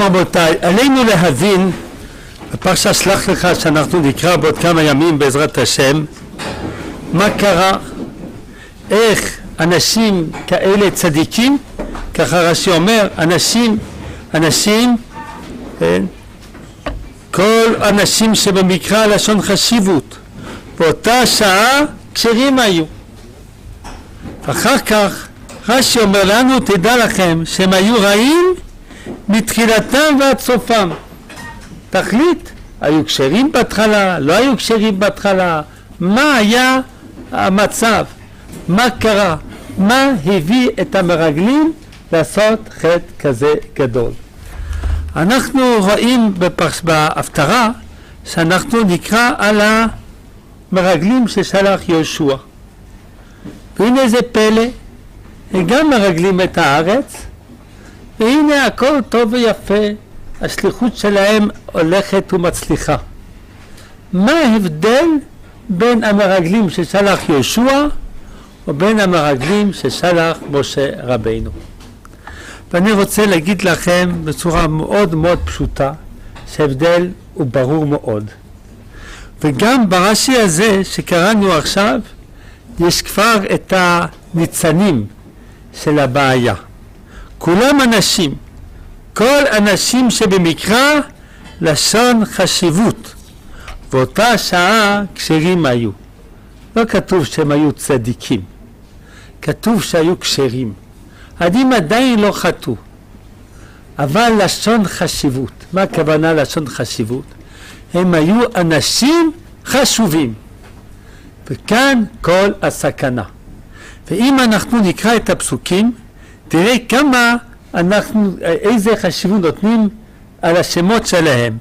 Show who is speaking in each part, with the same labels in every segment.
Speaker 1: שלום רבותיי, עלינו להבין בפרשת שלח לך שאנחנו נקרא בעוד כמה ימים בעזרת השם מה קרה, איך אנשים כאלה צדיקים, ככה רש"י אומר, אנשים כל אנשים שבמקרא לשון חשיבות באותה שעה כשרים היו. אחר כך רש"י אומר לנו, תדע לכם שהם היו רעים מתחילתם ועד סופם. תחליט, היו כשרים בהתחלה, לא היו כשרים בהתחלה, מה היה המצב, מה קרה, מה הביא את המרגלים לעשות חטא כזה גדול. אנחנו רואים בהפטרה שאנחנו נקרא על המרגלים ששלח יהושע, והנה זה פלא, הם גם מרגלים את הארץ, והנה הכל טוב ויפה, השליחות שלהם הולכת ומצליחה. מה ההבדל בין המרגלים ששלח יהושע ובין המרגלים ששלח משה רבינו? ואני רוצה להגיד לכם בצורה מאוד מאוד פשוטה שההבדל הוא ברור מאוד, וגם ברש"י הזה שקראנו עכשיו יש כבר את הניצנים של הבעיה. כולם אנשים, כל אנשים שבמקרא לשון חשיבות, ואותה שעה כשרים היו. לא כתוב שהם היו צדיקים, כתוב שהיו כשרים. עדים עדיין לא חטאו, אבל לשון חשיבות. מה הכוונה לשון חשיבות? הם היו אנשים חשובים, וכאן כל הסכנה. ואם אנחנו נקרא את הפסוקים, תראה כמה איזה חשיבות נותנים על השמות שלהם.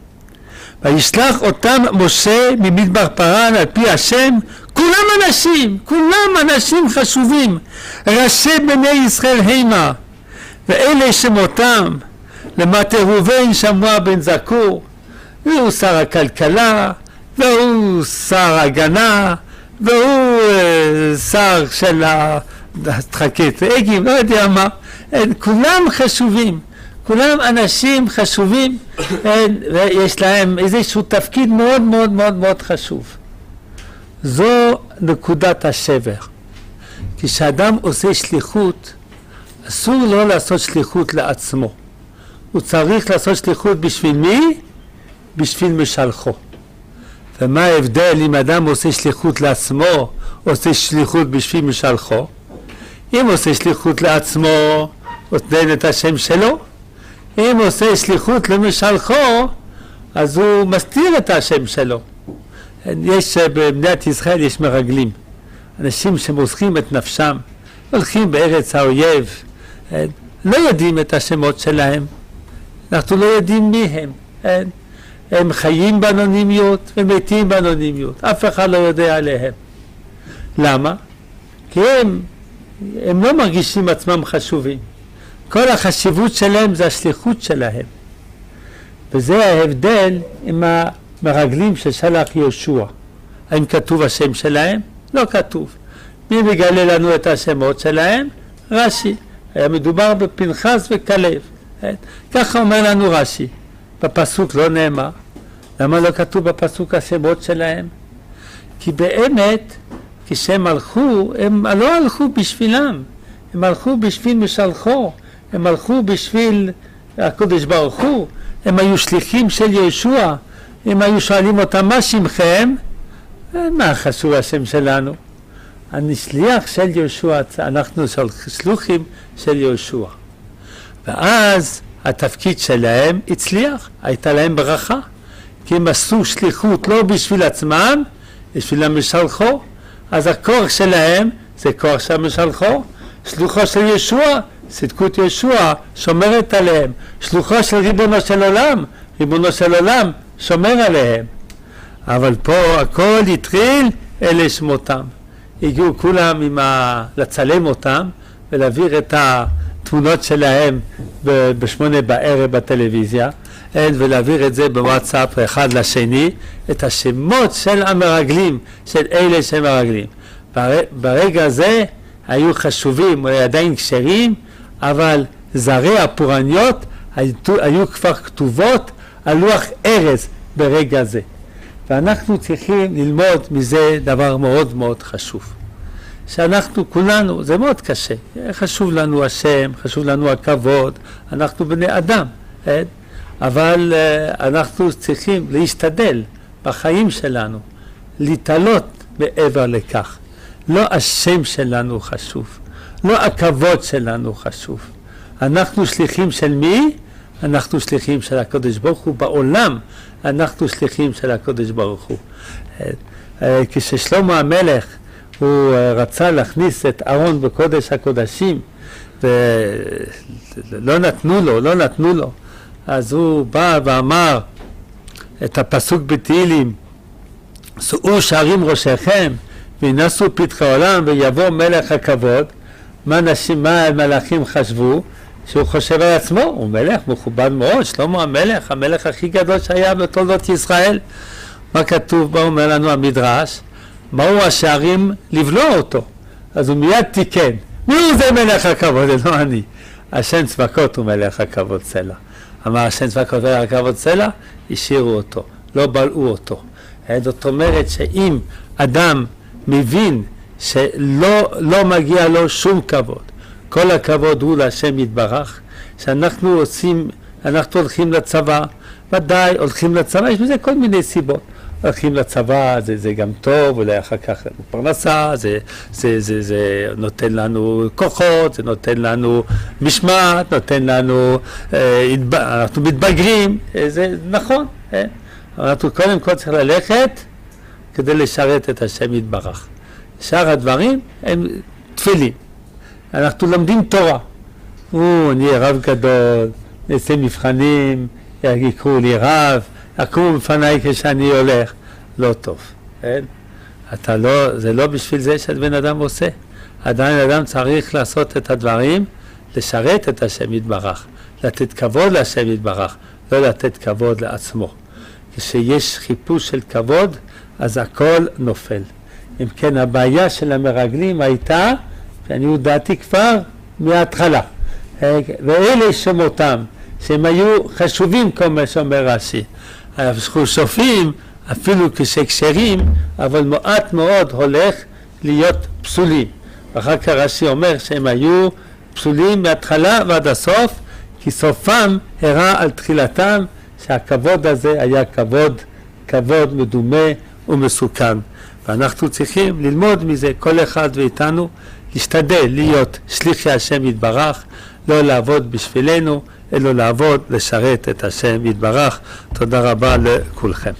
Speaker 1: וישלח אותם משה ממדבר פרן על פי השם, כולם אנשים חשובים, ראשי בני ישראל המה, ואלה שמותם, למטה ראובן שמוע בן זכור, והוא שר הכלכלה, והוא שר הגנה, והוא שר של הדחקת רגים, לא יודע מה, כולם חשובים, כולם אנשים חשובים, ויש להם איזשהו תפקיד מאוד מאוד מאוד מאוד חשוב. זו נקודת השבר. כשאדם עושה שליחות, אסור לו לעשות שליחות לעצמו. הוא צריך לעשות שליחות בשביל מי? בשביל משלחו. ומה ההבדל אם אדם עושה שליחות לעצמו, עושה שליחות בשביל משלחו? אם עושה שליחות לעצמו, נותן את השם שלו. אם עושה שליחות למשלחו, אז הוא מסתיר את השם שלו. יש במדינת ישראל יש מרגלים, אנשים שמוסרים את נפשם, הולכים בארץ האויב, לא יודעים את השמות שלהם, אנחנו לא יודעים מי הם, הם חיים באנונימיות ומתים באנונימיות, אף אחד לא יודע עליהם. למה? כי הם לא מרגישים עצמם חשובים, כל החשיבות שלהם זה השליחות שלהם, וזה ההבדל עם המרגלים ששלח יהושע. האם כתוב השם שלהם? לא כתוב. מי מגלה לנו את השמות שלהם? רש"י. היה מדובר בפנחס וכלב. ככה אומר לנו רש"י. בפסוק לא נאמר. למה לא כתוב בפסוק השמות שלהם? כי באמת כשהם הלכו, הם לא הלכו בשבילם, הם הלכו בשביל משלחו, הם הלכו בשביל הקדוש ברוך הוא, הם היו שליחים של יהושע. אם היו שואלים אותם מה שמכם, מה חשוב השם שלנו? אני שליח של יהושע, אנחנו שלוחים של יהושע. ואז התפקיד שלהם הצליח, הייתה להם ברכה, כי הם עשו שליחות לא בשביל עצמם, בשביל המשלחו. אז הכוח שלהם זה כוח של המשלחו, שלוחו של יהושע, צדקות יהושע שומרת עליהם, שלוחו של ריבונו של עולם, ריבונו של עולם שומר עליהם. אבל פה הכל התחיל אלה שמותם. הגיעו כולם לצלם אותם ולהעביר את התמונות שלהם ב8 בערב בטלוויזיה, ולהעביר את זה בוואטסאפ אחד לשני, את השמות של המרגלים, של אלה שמרגלים. ברגע הזה היו חשובים, עדיין כשרים, אבל זרי הפורעניות היו כבר כתובות על לוח ארז ברגע זה. ואנחנו צריכים ללמוד מזה דבר מאוד מאוד חשוב. שאנחנו כולנו, זה מאוד קשה, חשוב לנו השם, חשוב לנו הכבוד, אנחנו בני אדם, אבל אנחנו צריכים להשתדל בחיים שלנו, להתעלות מעבר לכך. לא השם שלנו חשוב, לא הכבוד שלנו חשוב. אנחנו שליחים של מי? אנחנו שליחים של הקדוש ברוך הוא בעולם, אנחנו שליחים של הקדוש ברוך הוא. כששלמה המלך הוא רצה להכניס את אהרון בקודש הקודשים ולא נתנו לו, אז הוא בא ואמר את הפסוק בתהילים, שאו שערים ראשיכם וינשאו פתחי עולם ויבוא מלך הכבוד. מה המלאכים חשבו? שהוא חושב על עצמו, הוא מלך מכובד מאוד, שלמה המלך הכי גדול שהיה בתולדות ישראל. מה כתוב בה? אומר לנו המדרש, מהו השערים לבלוע אותו? אז הוא מיד תיקן, מי הוא זה מלך הכבוד? זה לא אני, השם צבקות הוא מלך הכבוד סלע. אמר השם צבקות מלך הכבוד סלע, השאירו אותו, לא בלעו אותו. זאת אומרת שאם אדם מבין שלא מגיע לו שום כבוד, כל הכבוד הוא להשם יתברך, שאנחנו הולכים לצבא, ודאי הולכים לצבא, יש בזה כל מיני סיבות. הולכים לצבא, זה גם טוב, אולי אחר כך פרנסה, זה נותן לנו כוחות, זה נותן לנו משמעת, נותן לנו, אנחנו מתבגרים, זה נכון. אנחנו קודם כל צריך ללכת כדי לשרת את השם יתברך. שאר הדברים הם תפילים. אנחנו לומדים תורה. אני רב גדול, נעשה מבחנים, יקראו לי רב, יקראו בפניי כשאני הולך. לא טוב. זה לא בשביל זה שבן אדם עושה. עדיין אדם צריך לעשות את הדברים, לשרת את השם יתברך, לתת כבוד להשם יתברך, לא לתת כבוד לעצמו. כשיש חיפוש של כבוד, אז הכל נופל. אם כן, הבעיה של המרגלים הייתה, שאני הודעתי כבר מההתחלה, ואלה שמותם, שהם היו חשובים כמו שאומר רש"י, חשובים אפילו כשקשרים, אבל מעט מאוד הולך להיות פסולים. ואחר כך רש"י אומר שהם היו פסולים מההתחלה ועד הסוף, כי סופם הראה על תחילתם שהכבוד הזה היה כבוד מדומה ומסוכן. ואנחנו צריכים ללמוד מזה, כל אחד ואיתנו, להשתדל להיות שליחי השם יתברך, לא לעבוד בשבילנו, אלא לעבוד, לשרת את השם יתברך. תודה רבה לכולכם.